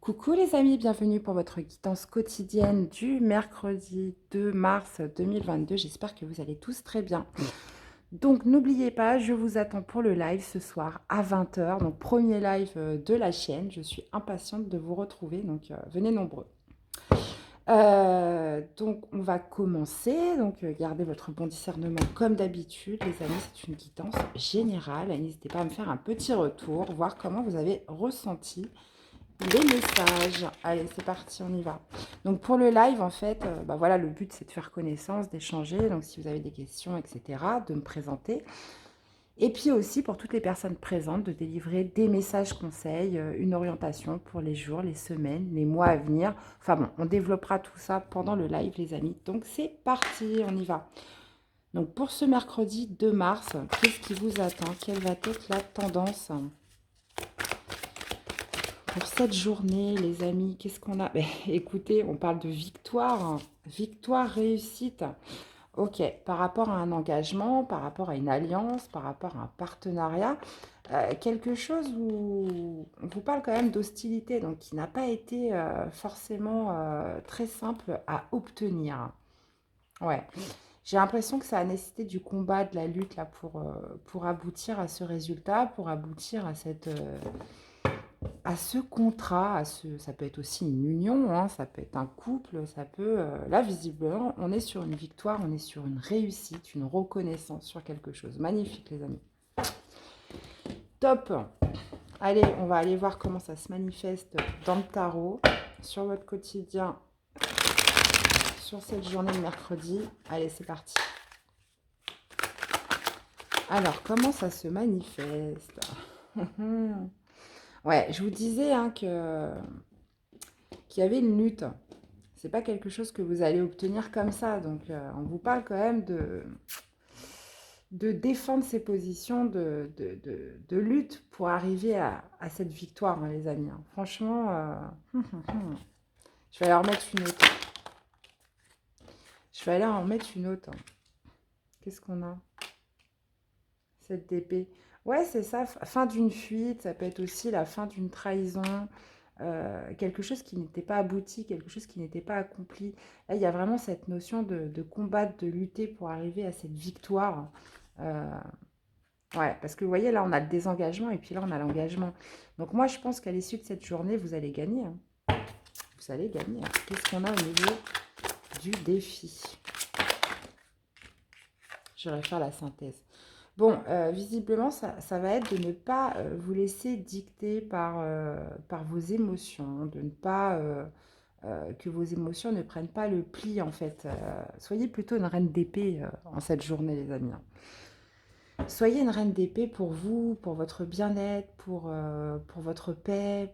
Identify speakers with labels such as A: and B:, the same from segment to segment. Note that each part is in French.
A: Coucou les amis, bienvenue pour votre guidance quotidienne du mercredi 2 mars 2022. J'espère que vous allez tous très bien. Donc n'oubliez pas, je vous attends pour le live ce soir à 20 heures. Donc premier live de la chaîne. Je suis impatiente de vous retrouver, donc venez nombreux. Donc on va commencer. Donc gardez votre bon discernement comme d'habitude. Les amis, c'est une guidance générale. N'hésitez pas à me faire un petit retour, voir comment vous avez ressenti les messages. Allez, c'est parti, on y va. Donc pour le live, en fait, voilà, le but c'est de faire connaissance, d'échanger. Donc si vous avez des questions, etc., de me présenter. Et puis aussi pour toutes les personnes présentes, de délivrer des messages conseils, une orientation pour les jours, les semaines, les mois à venir. Enfin bon, on développera tout ça pendant le live, les amis. Donc c'est parti, on y va. Donc pour ce mercredi 2 mars, qu'est-ce qui vous attend? Quelle va être la tendance pour cette journée, les amis? Qu'est-ce qu'on a? Écoutez, on parle de victoire, hein. Victoire, réussite. Ok, par rapport à un engagement, par rapport à une alliance, par rapport à un partenariat, quelque chose où on vous parle quand même d'hostilité, donc qui n'a pas été forcément très simple à obtenir. Ouais, j'ai l'impression que ça a nécessité du combat, de la lutte là, pour aboutir à ce résultat, pour aboutir à ce contrat, ça peut être aussi une union, hein, ça peut être un couple, ça peut... là, visiblement, on est sur une victoire, on est sur une réussite, une reconnaissance sur quelque chose. Magnifique, les amis. Top. Allez, on va aller voir comment ça se manifeste dans le tarot, sur votre quotidien, sur cette journée de mercredi. Allez, c'est parti. Alors, comment ça se manifeste? Ouais, je vous disais hein, qu'il y avait une lutte. C'est pas quelque chose que vous allez obtenir comme ça. Donc, on vous parle quand même de défendre ses positions de lutte pour arriver à cette victoire, hein, les amis. Hein. Franchement, je vais aller en mettre une autre. Je vais aller en mettre une autre. Hein. Qu'est-ce qu'on a? Cette d'épée. Ouais, c'est ça. Fin d'une fuite. Ça peut être aussi la fin d'une trahison. Quelque chose qui n'était pas abouti, quelque chose qui n'était pas accompli. Là, il y a vraiment cette notion de combattre, de lutter pour arriver à cette victoire. Euh, ouais, parce que vous voyez, là, on a le désengagement et puis là, on a l'engagement. Donc moi, je pense qu'à l'issue de cette journée, vous allez gagner. Hein. Vous allez gagner. Hein. Qu'est-ce qu'on a au niveau du défi? Je vais faire la synthèse. Bon, visiblement, ça va être de ne pas vous laisser dicter par vos émotions, de ne pas que vos émotions ne prennent pas le pli, en fait. Soyez plutôt une reine d'épée en cette journée, les amis. Hein. Soyez une reine d'épée pour vous, pour votre bien-être, pour votre paix,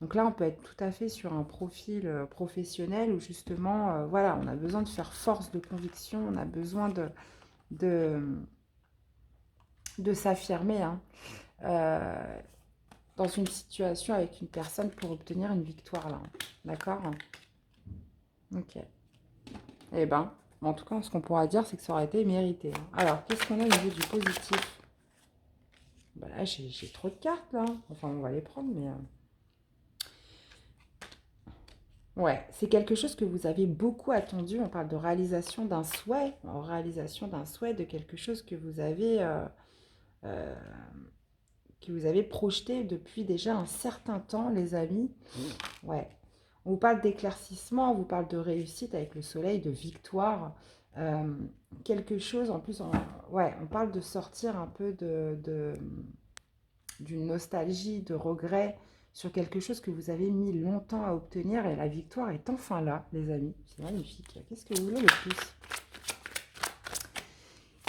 A: Donc là, on peut être tout à fait sur un profil professionnel où justement, voilà, on a besoin de faire force de conviction, on a besoin de, de s'affirmer hein, euh, dans une situation avec une personne pour obtenir une victoire là. D'accord? Ok. Eh ben, en tout cas, ce qu'on pourra dire, c'est que ça aurait été mérité. Hein. Alors, qu'est-ce qu'on a au niveau du positif? Bah là, j'ai trop de cartes là. Enfin, on va les prendre, mais... Ouais, c'est quelque chose que vous avez beaucoup attendu. On parle de réalisation d'un souhait, en réalisation d'un souhait, de quelque chose euh, que vous avez projeté depuis déjà un certain temps, les amis. Ouais. On vous parle d'éclaircissement, on vous parle de réussite avec le soleil, de victoire. Euh, quelque chose, en plus, ouais, on parle de sortir un peu d'une nostalgie, de regret sur quelque chose que vous avez mis longtemps à obtenir et la victoire est enfin là, les amis. C'est magnifique. Qu'est-ce que vous voulez le plus?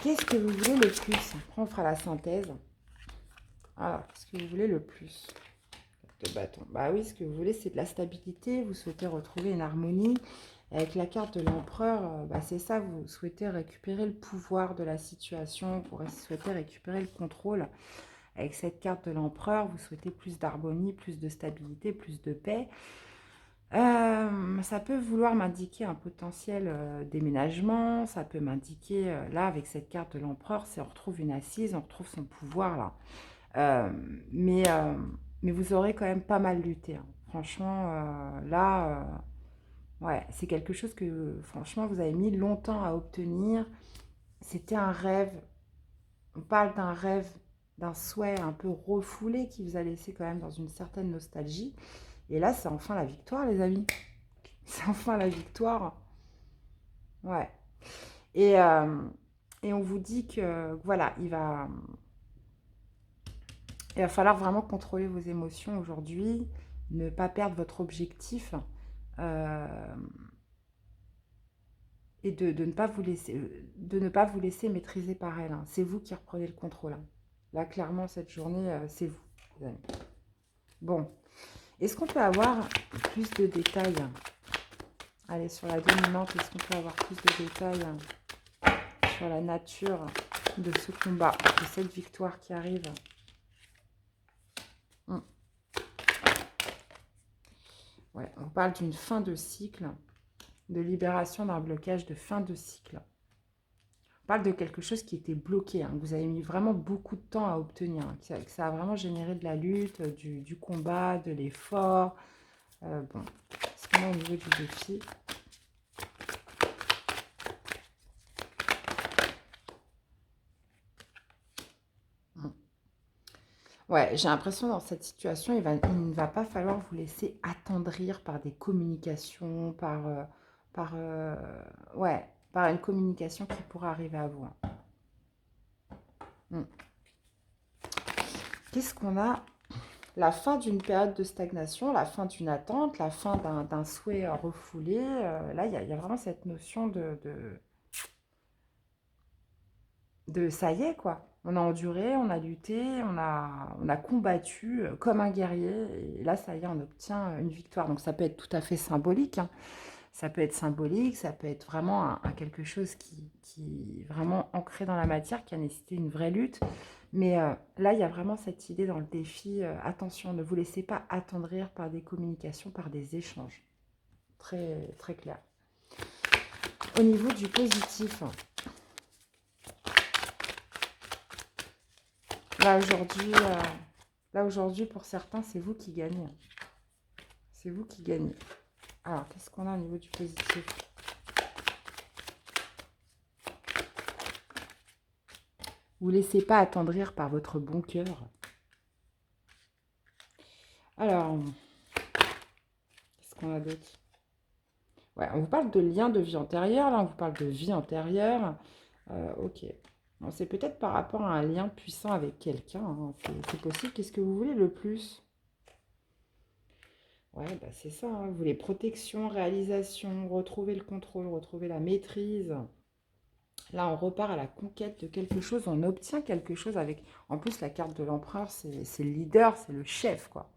A: Qu'est-ce que vous voulez le plus? Après, on fera la synthèse. Alors, qu'est-ce que vous voulez le plus? De bâton. Bah oui, ce que vous voulez, c'est de la stabilité. Vous souhaitez retrouver une harmonie. Avec la carte de l'empereur, bah c'est ça, vous souhaitez récupérer le pouvoir de la situation, vous souhaitez récupérer le contrôle. Avec cette carte de l'empereur, vous souhaitez plus d'harmonie, plus de stabilité, plus de paix. Ça peut vouloir m'indiquer un potentiel déménagement, ça peut m'indiquer, là, avec cette carte de l'empereur, c'est on retrouve une assise, on retrouve son pouvoir, là. Euh, mais, euh, mais vous aurez quand même pas mal lutté. Hein. Franchement, là, ouais, c'est quelque chose que, franchement, vous avez mis longtemps à obtenir. C'était un rêve. On parle d'un rêve, d'un souhait un peu refoulé qui vous a laissé quand même dans une certaine nostalgie. Et là, c'est enfin la victoire, les amis. C'est enfin la victoire. Ouais. Et, euh, et on vous dit que, voilà, il va falloir vraiment contrôler vos émotions aujourd'hui, ne pas perdre votre objectif euh, et de ne pas vous laisser maîtriser par elle, hein. C'est vous qui reprenez le contrôle, hein. Là, clairement, cette journée, c'est vous, les amis. Bon, est-ce qu'on peut avoir plus de détails? Allez, sur la dominante, est-ce qu'on peut avoir plus de détails sur la nature de ce combat, de cette victoire qui arrive? Hmm. Ouais, on parle d'une fin de cycle, de libération d'un blocage de fin de cycle. On parle de quelque chose qui était bloqué, hein, que vous avez mis vraiment beaucoup de temps à obtenir, hein, que ça a vraiment généré de la lutte, du combat, de l'effort. Bon, ce qu'on a au niveau du défi. Ouais, j'ai l'impression dans cette situation, il ne va pas falloir vous laisser attendrir par des communications, par, ouais, par une communication qui pourra arriver à vous, hein. Hmm. Qu'est-ce qu'on a? La fin d'une période de stagnation, la fin d'une attente, la fin d'un souhait refoulé. Là, il y a vraiment cette notion de ça y est, quoi. On a enduré, on a lutté, on a combattu comme un guerrier. Et là, ça y est, on obtient une victoire. Donc, ça peut être tout à fait symbolique, hein. Ça peut être symbolique, ça peut être vraiment quelque chose qui est vraiment ancré dans la matière, qui a nécessité une vraie lutte. Mais là, il y a vraiment cette idée dans le défi. Attention, ne vous laissez pas attendrir par des communications, par des échanges. Très, très clair. Au niveau du positif, là aujourd'hui, pour certains, c'est vous qui gagnez. C'est vous qui gagnez. Alors, qu'est-ce qu'on a au niveau du positif? Vous ne laissez pas attendrir par votre bon cœur. Alors, qu'est-ce qu'on a d'autre? Ouais, on vous parle de lien de vie antérieure, là, on vous parle de vie antérieure. Ok. Bon, c'est peut-être par rapport à un lien puissant avec quelqu'un, hein. C'est possible. Qu'est-ce que vous voulez le plus? Ouais, bah c'est ça, hein. Vous voulez protection, réalisation, retrouver le contrôle, retrouver la maîtrise. Là, on repart à la conquête de quelque chose, on obtient quelque chose avec... En plus, la carte de l'empereur, c'est le leader, c'est le chef, quoi.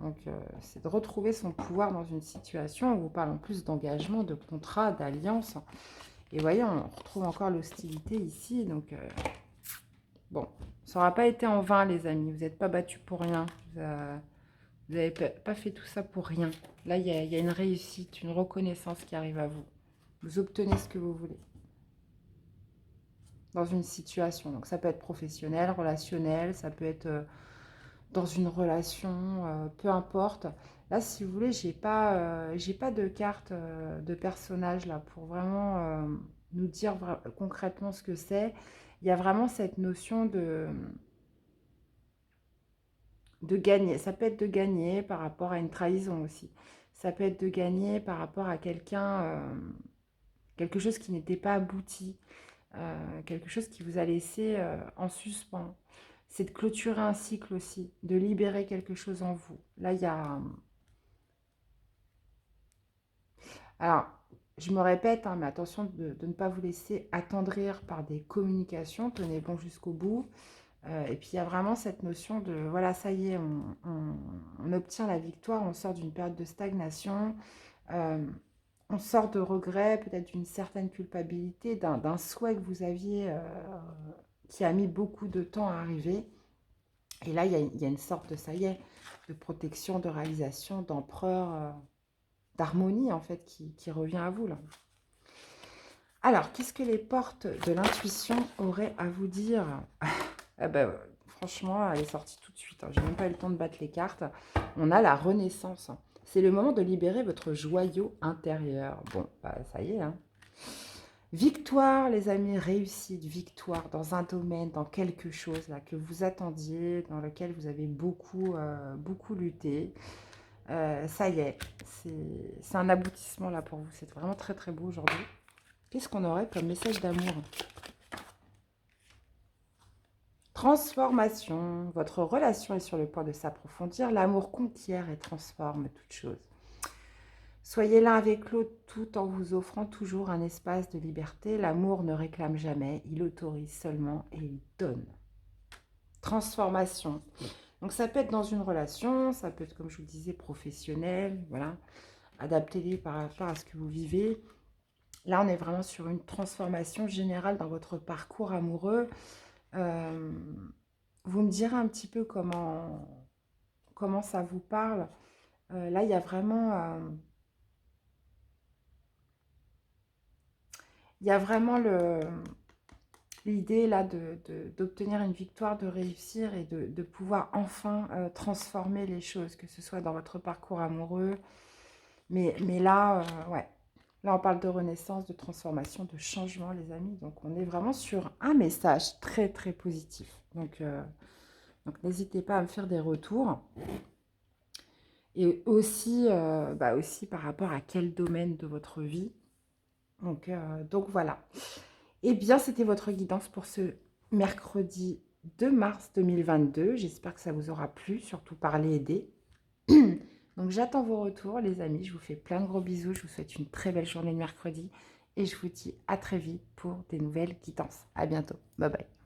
A: Donc, c'est de retrouver son pouvoir dans une situation. On vous parle en plus d'engagement, de contrat, d'alliance. Et vous voyez, on retrouve encore l'hostilité ici. Donc, bon, ça n'aura pas été en vain, les amis. Vous n'êtes pas battus pour rien. Vous n'avez pas fait tout ça pour rien. Là, il y a une réussite, une reconnaissance qui arrive à vous. Vous obtenez ce que vous voulez dans une situation. Donc, ça peut être professionnel, relationnel, ça peut être dans une relation, peu importe. Là, si vous voulez, j'ai pas de carte de personnage là pour vraiment nous dire concrètement ce que c'est. Il y a vraiment cette notion de gagner. Ça peut être de gagner par rapport à une trahison aussi. Ça peut être de gagner par rapport à quelqu'un, quelque chose qui n'était pas abouti, quelque chose qui vous a laissé en suspens. C'est de clôturer un cycle aussi, de libérer quelque chose en vous. Là, il y a... Alors, je me répète, hein, mais attention de ne pas vous laisser attendrir par des communications. Tenez bon jusqu'au bout. Et puis, il y a vraiment cette notion de, voilà, ça y est, on obtient la victoire, on sort d'une période de stagnation, euh, on sort de regrets, peut-être d'une certaine culpabilité, d'un souhait que vous aviez qui a mis beaucoup de temps à arriver. Et là, il y a une sorte de, ça y est, de protection, de réalisation, d'empereur, d'harmonie, en fait, qui revient à vous, là. Alors, qu'est-ce que les portes de l'intuition auraient à vous dire? Ah ben, Franchement, elle est sortie tout de suite, hein. J'ai même pas eu le temps de battre les cartes. On a la renaissance, hein. C'est le moment de libérer votre joyau intérieur. Bon, bah, ça y est, hein. Victoire, les amis, réussite, victoire dans un domaine, dans quelque chose là que vous attendiez, dans lequel vous avez beaucoup lutté. Ça y est, c'est un aboutissement là pour vous. C'est vraiment très très beau aujourd'hui. Qu'est-ce qu'on aurait comme message d'amour? Transformation. Votre relation est sur le point de s'approfondir. L'amour conquiert et transforme toute chose. Soyez l'un avec l'autre tout en vous offrant toujours un espace de liberté. L'amour ne réclame jamais, il autorise seulement et il donne. Transformation. Donc ça peut être dans une relation, ça peut être, comme je vous le disais, professionnel, voilà. Adaptez-les par rapport à ce que vous vivez. Là, on est vraiment sur une transformation générale dans votre parcours amoureux. Euh, Vous me direz un petit peu comment ça vous parle. Là, il y a vraiment... il y a vraiment l'idée là d'obtenir une victoire, de réussir et de pouvoir enfin transformer les choses, que ce soit dans votre parcours amoureux. Mais là, ouais, là on parle de renaissance, de transformation, de changement, les amis. Donc on est vraiment sur un message très très positif. Donc n'hésitez pas à me faire des retours. Et aussi, aussi par rapport à quel domaine de votre vie. Donc voilà. Eh bien, c'était votre guidance pour ce mercredi 2 mars 2022. J'espère que ça vous aura plu, surtout parler aider. Donc, j'attends vos retours, les amis. Je vous fais plein de gros bisous. Je vous souhaite une très belle journée de mercredi. Et je vous dis à très vite pour des nouvelles guidances. À bientôt. Bye bye.